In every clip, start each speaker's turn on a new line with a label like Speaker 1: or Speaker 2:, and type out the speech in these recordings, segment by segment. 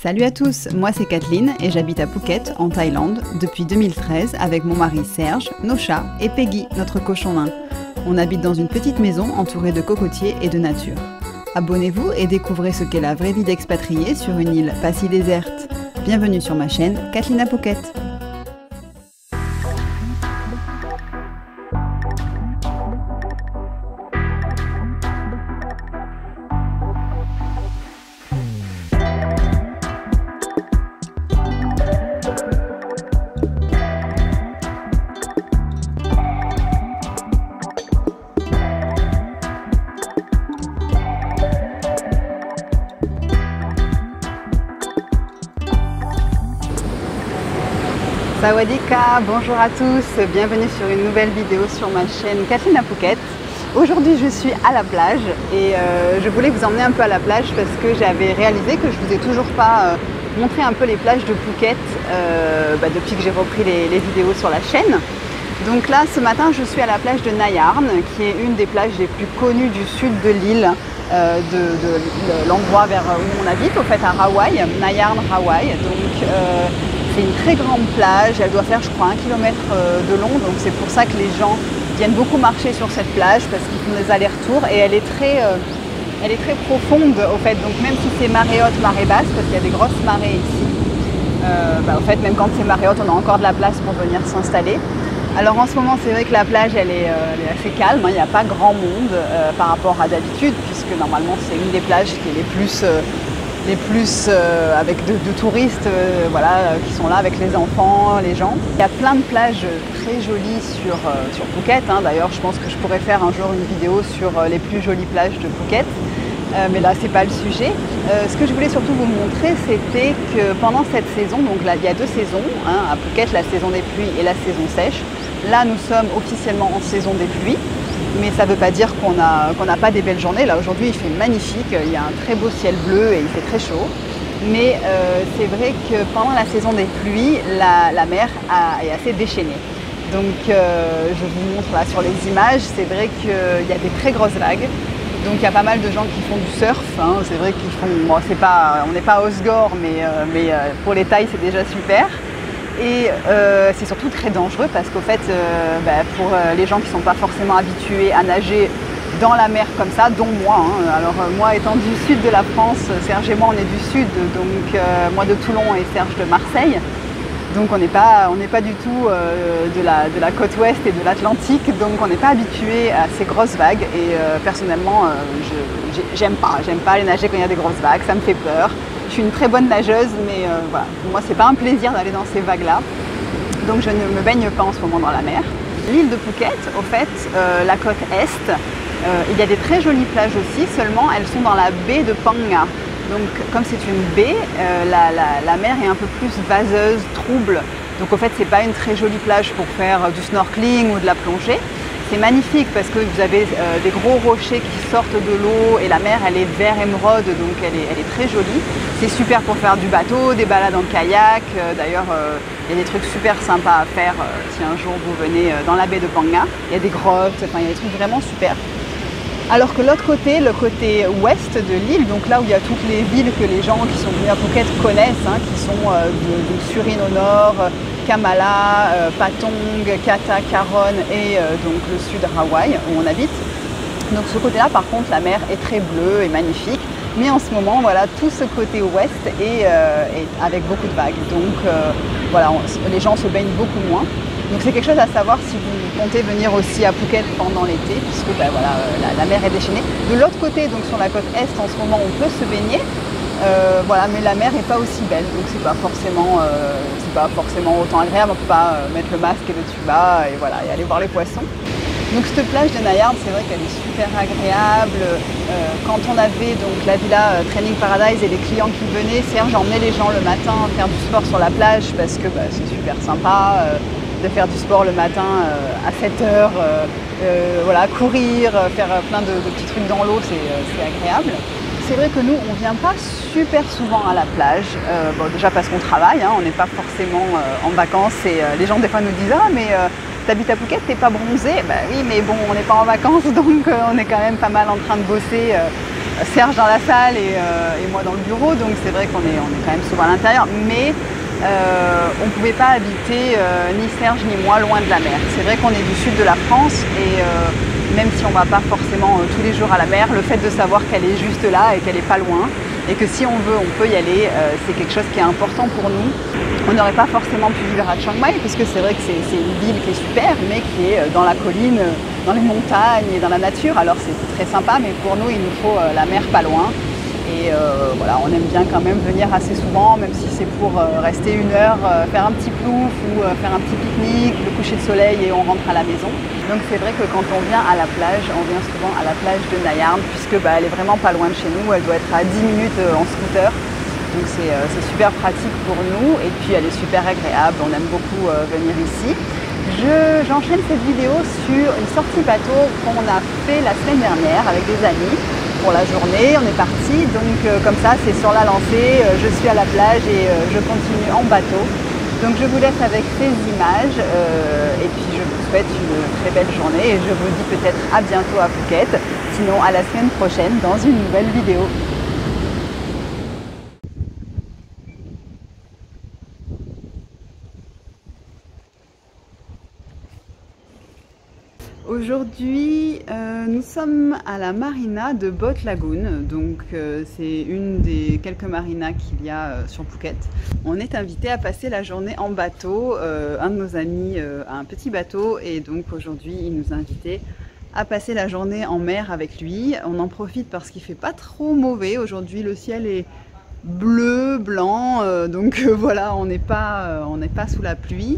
Speaker 1: Salut à tous, moi c'est Kathleen et j'habite à Phuket, en Thaïlande, depuis 2013 avec mon mari Serge, nos chats et Peggy, notre cochon nain. On habite dans une petite maison entourée de cocotiers et de nature. Abonnez-vous et découvrez ce qu'est la vraie vie d'expatrié sur une île pas si déserte. Bienvenue sur ma chaîne Kathleen à Phuket. Sawadika, bonjour à tous, bienvenue sur une nouvelle vidéo sur ma chaîne Kathleen à Phuket. Aujourd'hui je suis à la plage et je voulais vous emmener un peu à la plage parce que j'avais réalisé que je vous ai toujours pas montré un peu les plages de Phuket depuis que j'ai repris les vidéos sur la chaîne. Donc là ce matin je suis à la plage de Nha Yarn qui est une des plages les plus connues du sud de l'île, de l'endroit vers où on habite, au fait à Rawai, Nha Yarn Rawai. Donc c'est une très grande plage, elle doit faire je crois 1 km de long, donc c'est pour ça que les gens viennent beaucoup marcher sur cette plage parce qu'ils font des allers-retours et elle est très profonde au fait, donc même si c'est marée haute, marée basse, parce qu'il y a des grosses marées ici, au fait même quand c'est marée haute on a encore de la place pour venir s'installer. Alors en ce moment c'est vrai que la plage elle est assez calme, hein, il n'y a pas grand monde par rapport à d'habitude puisque normalement c'est une des plages qui est les plus avec de touristes qui sont là avec les enfants, les gens. Il y a plein de plages très jolies sur Phuket, hein. D'ailleurs je pense que je pourrais faire un jour une vidéo sur les plus jolies plages de Phuket, mais là c'est pas le sujet. Ce que je voulais surtout vous montrer c'était que pendant cette saison, donc là il y a deux saisons, hein, à Phuket, la saison des pluies et la saison sèche. Là nous sommes officiellement en saison des pluies. Mais ça ne veut pas dire qu'on n'a pas des belles journées. Là aujourd'hui il fait magnifique, il y a un très beau ciel bleu et il fait très chaud. Mais c'est vrai que pendant la saison des pluies, la mer est assez déchaînée. Donc je vous montre là sur les images, c'est vrai qu'il y a des très grosses vagues. Donc il y a pas mal de gens qui font du surf, hein. C'est vrai qu'ils font, bon, on n'est pas à Osgore, mais pour les Thaïs c'est déjà super. Et c'est surtout très dangereux parce qu'au fait, pour les gens qui ne sont pas forcément habitués à nager dans la mer comme ça, dont moi, hein. Alors moi étant du sud de la France, Serge et moi on est du sud, donc moi de Toulon et Serge de Marseille. Donc on n'est pas du tout de la côte ouest et de l'Atlantique, donc on n'est pas habitué à ces grosses vagues et personnellement j'aime pas aller nager quand il y a des grosses vagues, ça me fait peur. Je suis une très bonne nageuse, mais voilà, pour moi c'est pas un plaisir d'aller dans ces vagues-là. Donc je ne me baigne pas en ce moment dans la mer. L'île de Phuket, au fait, la côte est, il y a des très jolies plages aussi, seulement elles sont dans la baie de Phang Nga. Donc comme c'est une baie, la mer est un peu plus vaseuse, trouble. Donc au fait c'est pas une très jolie plage pour faire du snorkeling ou de la plongée. C'est magnifique parce que vous avez des gros rochers qui sortent de l'eau et la mer elle est vert émeraude, donc elle est très jolie. C'est super pour faire du bateau, des balades en kayak. D'ailleurs il y a des trucs super sympas à faire si un jour vous venez dans la baie de Phang Nga. Il y a des grottes, enfin il y a des trucs vraiment super. Alors que l'autre côté, le côté ouest de l'île, donc là où il y a toutes les villes que les gens qui sont venus à Phuket connaissent, hein, qui sont de Surin au nord, Kamala, Patong, Kata, Karon et donc le sud Rawai où on habite. Donc ce côté-là par contre la mer est très bleue et magnifique, mais en ce moment voilà tout ce côté ouest est avec beaucoup de vagues. Donc voilà, les gens se baignent beaucoup moins. Donc c'est quelque chose à savoir si vous comptez venir aussi à Phuket pendant l'été, puisque la mer est déchaînée. De l'autre côté, donc sur la côte est, en ce moment, on peut se baigner, mais la mer n'est pas aussi belle, donc c'est pas forcément autant agréable. On ne peut pas mettre le masque et le tuba et voilà, et aller voir les poissons. Donc cette plage de Nha Yarn, c'est vrai qu'elle est super agréable. Quand on avait donc la villa Training Paradise et les clients qui venaient, Serge emmenait les gens le matin faire du sport sur la plage parce que c'est super sympa. De faire du sport le matin à 7h, courir, faire plein de petits trucs dans l'eau, c'est agréable. C'est vrai que nous, on ne vient pas super souvent à la plage, déjà parce qu'on travaille, hein, on n'est pas forcément en vacances et les gens des fois nous disent « Ah mais t'habites à Phuket, t'es pas bronzé ?» Oui mais bon, on n'est pas en vacances donc on est quand même pas mal en train de bosser Serge dans la salle et moi dans le bureau, donc c'est vrai qu'on est quand même souvent à l'intérieur, mais on ne pouvait pas habiter ni Serge ni moi loin de la mer. C'est vrai qu'on est du sud de la France et même si on ne va pas forcément tous les jours à la mer, le fait de savoir qu'elle est juste là et qu'elle n'est pas loin et que si on veut, on peut y aller, c'est quelque chose qui est important pour nous. On n'aurait pas forcément pu vivre à Chiang Mai puisque c'est vrai que c'est une ville qui est super mais qui est dans la colline, dans les montagnes et dans la nature. Alors c'est très sympa, mais pour nous il nous faut la mer pas loin. Et voilà, on aime bien quand même venir assez souvent, même si c'est pour rester une heure, faire un petit plouf ou faire un petit pique-nique, le coucher de soleil et on rentre à la maison. Donc c'est vrai que quand on vient à la plage, on vient souvent à la plage de Nha Yarn puisque elle est vraiment pas loin de chez nous, elle doit être à 10 minutes en scooter. Donc c'est super pratique pour nous et puis elle est super agréable, on aime beaucoup venir ici. J'enchaîne cette vidéo sur une sortie bateau qu'on a fait la semaine dernière avec des amis. Pour la journée, on est parti, donc comme ça c'est sur la lancée, je suis à la plage et je continue en bateau. Donc je vous laisse avec ces images et puis je vous souhaite une très belle journée et je vous dis peut-être à bientôt à Phuket, sinon à la semaine prochaine dans une nouvelle vidéo. Aujourd'hui, nous sommes à la marina de Boat Lagoon, donc c'est une des quelques marinas qu'il y a sur Phuket. On est invité à passer la journée en bateau, un de nos amis a un petit bateau et donc aujourd'hui il nous a invités à passer la journée en mer avec lui. On en profite parce qu'il fait pas trop mauvais, aujourd'hui le ciel est bleu, blanc, donc voilà, on n'est pas sous la pluie.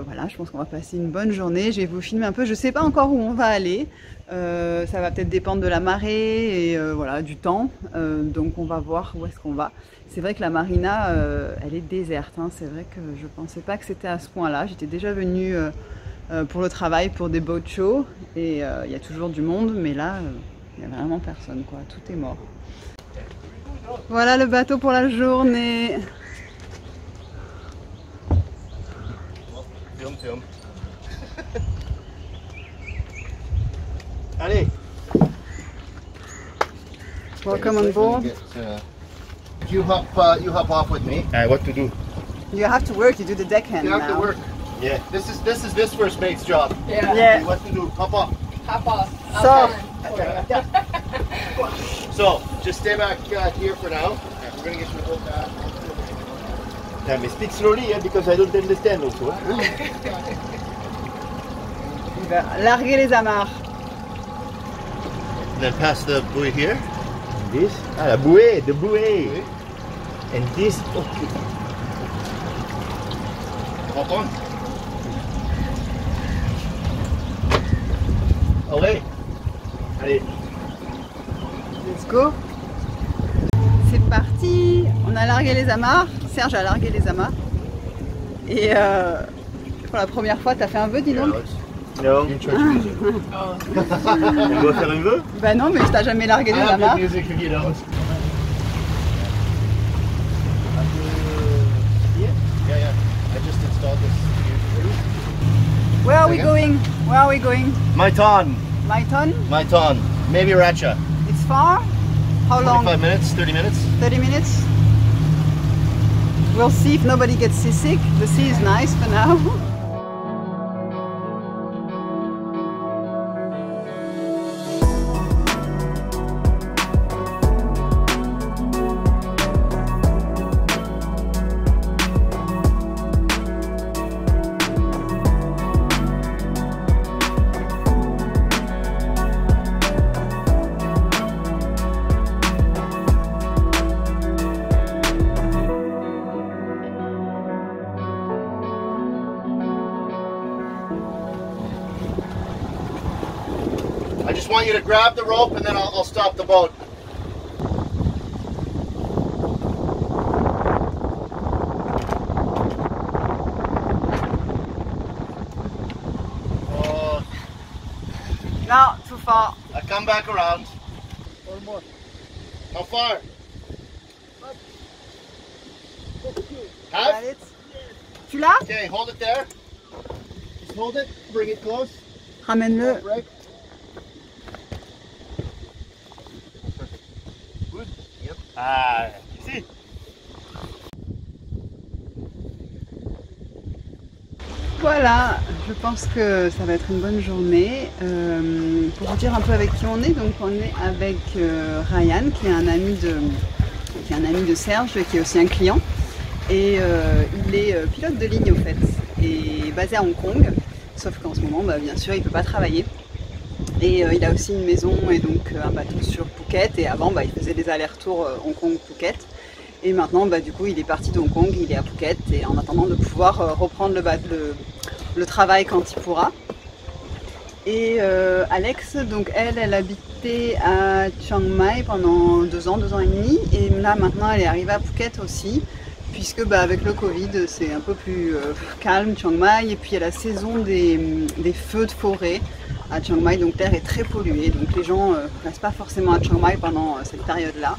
Speaker 1: Voilà, je pense qu'on va passer une bonne journée. Je vais vous filmer un peu. Je ne sais pas encore où on va aller. Ça va peut-être dépendre de la marée et voilà, du temps. Donc on va voir où est-ce qu'on va. C'est vrai que la marina, elle est déserte. Hein. C'est vrai que je ne pensais pas que c'était à ce point-là. J'étais déjà venue pour le travail, pour des boat shows. Et il y a toujours du monde. Mais là, il n'y a vraiment personne, quoi. Tout est mort. Voilà le bateau pour la journée.
Speaker 2: Allez.
Speaker 1: Welcome on board.
Speaker 2: You hop off with me. What to do?
Speaker 1: You have to work. You do the deckhand now.
Speaker 2: You have to work. Yeah. This is this first mate's job.
Speaker 1: Yeah.
Speaker 2: What to do? Hop off.
Speaker 3: Hop off.
Speaker 2: So just stay back here for now. We're gonna get you the boat back. Yeah, but speak slowly, because I don't understand also.
Speaker 1: Il va larguer les amarres.
Speaker 2: And then pass the buoy here. This. Ah, la bouée, the buoy. And this. Okay. Hop on. Allez. Allez.
Speaker 1: Let's go. C'est parti. On a largué les amarres. Serge a largué les amarres. Et pour la première fois, t'as fait un vœu, dis donc?
Speaker 2: Non. On doit faire un vœu?
Speaker 1: Bah non, mais t'as jamais largué les amarres. Where are we going? Where are we going?
Speaker 2: Maitan.
Speaker 1: Maiton?
Speaker 2: Maitan. Maybe Ratcha.
Speaker 1: It's far? How long?
Speaker 2: 45 minutes, 30 minutes.
Speaker 1: 30 minutes? We'll see if nobody gets seasick. The sea is nice for now.
Speaker 2: I just want you to grab the rope and then I'll stop the boat. Oh,
Speaker 1: No, too far.
Speaker 2: I come back around. One more. How far? Half?
Speaker 1: Got it? Tu l'as?
Speaker 2: Okay, hold it there. Just hold it, bring it close.
Speaker 1: Ramène-le.
Speaker 2: Right. Ah, si.
Speaker 1: Voilà, je pense que ça va être une bonne journée. Pour vous dire un peu avec qui on est, donc on est avec Ryan, qui est un ami de Serge, qui est aussi un client. Et il est pilote de ligne au fait, et basé à Hong Kong, sauf qu'en ce moment, bien sûr, il ne peut pas travailler. Et il a aussi une maison et donc un bateau sur Phuket, et avant il faisait des allers-retours Hong Kong-Phuket. Et maintenant, du coup, il est parti de Hong Kong, il est à Phuket, et en attendant de pouvoir reprendre le travail quand il pourra. Et Alex, donc elle habitait à Chiang Mai pendant 2 ans et demi, et là maintenant elle est arrivée à Phuket aussi, puisque avec le Covid c'est un peu plus calme Chiang Mai, et puis il y a la saison des feux de forêt à Chiang Mai, donc l'air est très pollué, donc les gens ne restent pas forcément à Chiang Mai pendant cette période-là.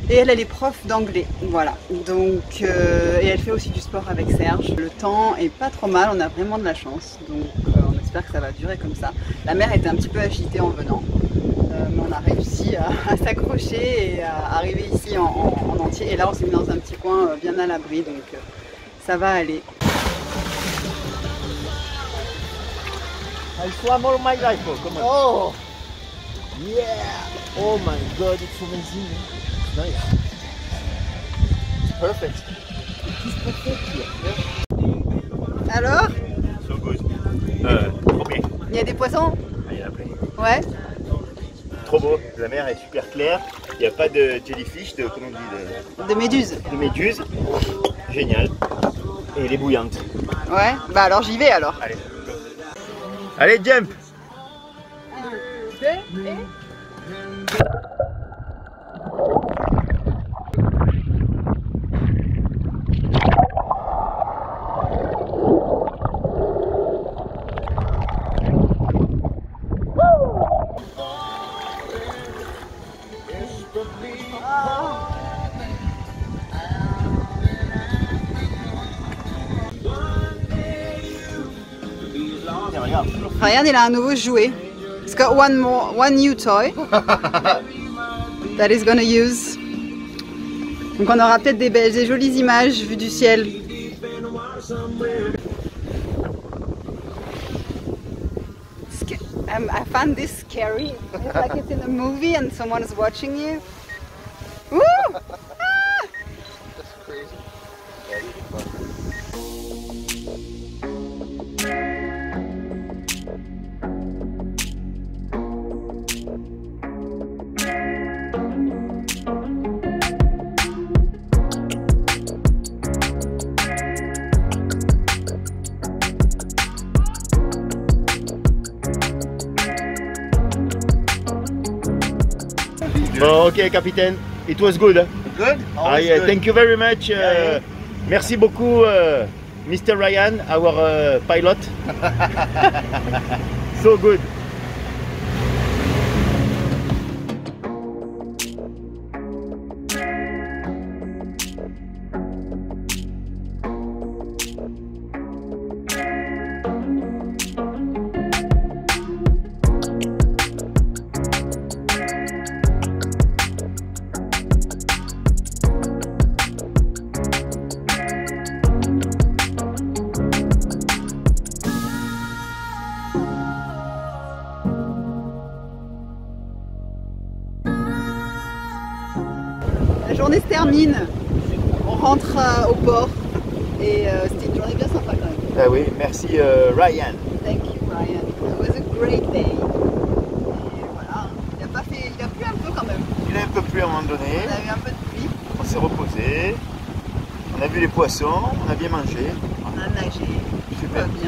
Speaker 1: Et elle est prof d'anglais, voilà. Donc, et elle fait aussi du sport avec Serge. Le temps est pas trop mal, on a vraiment de la chance. Donc on espère que ça va durer comme ça. La mer était un petit peu agitée en venant, mais on a réussi à s'accrocher et à arriver ici en entier. Et là on s'est mis dans un petit coin bien à l'abri, donc ça va aller.
Speaker 2: I swam all my life, come on. Oh! Yeah! Oh my god, it's amazing. Nice. Perfect. It's perfect here.
Speaker 1: Alors?
Speaker 2: So good. Trop bien.
Speaker 1: Il y a des poissons?
Speaker 2: Ah, il y en a plein.
Speaker 1: Ouais.
Speaker 2: Trop beau. La mer est super claire. Il n'y a pas de jellyfish, comment on dit,
Speaker 1: De méduses.
Speaker 2: de méduses. Génial. Et elle est bouillante.
Speaker 1: Ouais. Alors j'y vais alors.
Speaker 2: Allez. Allez, jump!
Speaker 1: 1, 2 et...
Speaker 2: Regarde.
Speaker 1: Ryan, il a un nouveau jouet. It's got one new toy that he's gonna use. Donc on aura peut-être des jolies images vues du ciel. I found this scary. It's like it's in a movie and someone is watching you. Woo! Ah!
Speaker 2: That's crazy. Bon, ok, capitaine. It was good. Huh?
Speaker 3: Good?
Speaker 2: Yeah, good. Thank you very much. Merci beaucoup, Mr. Ryan, our pilot. So good.
Speaker 1: La journée se termine, on rentre au port et c'était une journée bien sympa quand même.
Speaker 2: Ah oui, merci Ryan.
Speaker 1: Thank you Ryan, it was a great day. Et voilà, il a plu un peu quand même.
Speaker 2: Il a un peu plu à un moment donné,
Speaker 1: On a eu un peu de pluie,
Speaker 2: on s'est reposé, on a vu les poissons, on a bien mangé.
Speaker 1: on a nagé,
Speaker 2: Super.
Speaker 1: tout va bien.